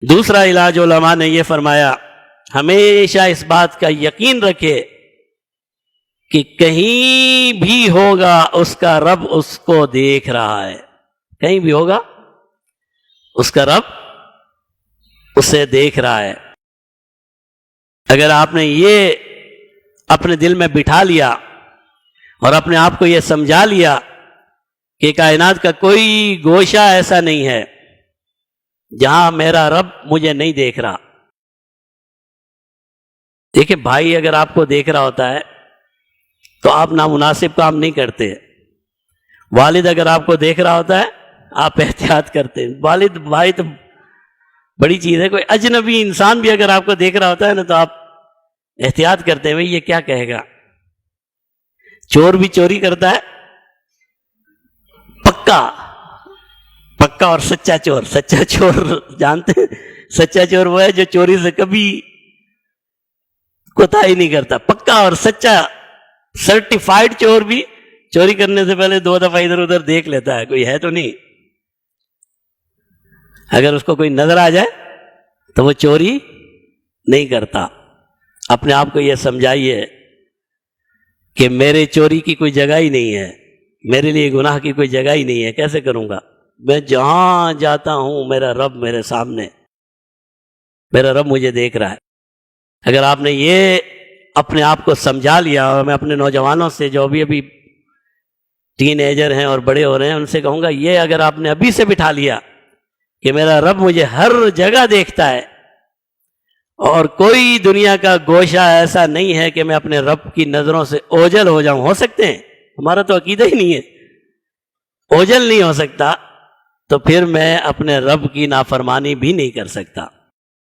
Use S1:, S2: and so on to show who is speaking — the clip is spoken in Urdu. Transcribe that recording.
S1: دوسرا علاج علماء نے یہ فرمایا، ہمیشہ اس بات کا یقین رکھے کہ کہیں بھی ہوگا اس کا رب اس کو دیکھ رہا ہے، کہیں بھی ہوگا اس کا رب اسے دیکھ رہا ہے۔ اگر آپ نے یہ اپنے دل میں بٹھا لیا اور اپنے آپ کو یہ سمجھا لیا کہ کائنات کا کوئی گوشہ ایسا نہیں ہے جہاں میرا رب مجھے نہیں دیکھ رہا۔ دیکھیں بھائی اگر آپ کو دیکھ رہا ہوتا ہے تو آپ نامناسب کام نہیں کرتے، والد اگر آپ کو دیکھ رہا ہوتا ہے آپ احتیاط کرتے ہیں۔ والد بھائی تو بڑی چیز ہے، کوئی اجنبی انسان بھی اگر آپ کو دیکھ رہا ہوتا ہے نا تو آپ احتیاط کرتے ہیں، بھائی یہ کیا کہے گا۔ چور بھی چوری کرتا ہے، پکا اور سچا چور۔ سچا چور جانتے ہیں، سچا چور وہ ہے جو چوری سے کبھی کوتاہی نہیں کرتا، پکا اور سچا سرٹیفائیڈ چور بھی چوری کرنے سے پہلے 2 دفعہ ادھر ادھر دیکھ لیتا ہے کوئی ہے تو نہیں۔ اگر اس کو کوئی نظر آ جائے تو وہ چوری نہیں کرتا۔ اپنے آپ کو یہ سمجھائیے کہ میرے چوری کی کوئی جگہ ہی نہیں ہے، میرے لیے گناہ کی کوئی جگہ ہی نہیں ہے، کیسے کروں گا؟ میں جہاں جاتا ہوں میرا رب میرے سامنے، میرا رب مجھے دیکھ رہا ہے۔ اگر آپ نے یہ اپنے آپ کو سمجھا لیا، اور میں اپنے نوجوانوں سے جو ابھی ٹین ایجر ہیں اور بڑے ہو رہے ہیں ان سے کہوں گا، یہ اگر آپ نے ابھی سے بٹھا لیا کہ میرا رب مجھے ہر جگہ دیکھتا ہے اور کوئی دنیا کا گوشہ ایسا نہیں ہے کہ میں اپنے رب کی نظروں سے اوجھل ہو جاؤں۔ ہو سکتے ہیں، ہمارا تو عقیدہ ہی نہیں ہے، اوجھل نہیں ہو سکتا، تو پھر میں اپنے رب کی نافرمانی بھی نہیں کر سکتا۔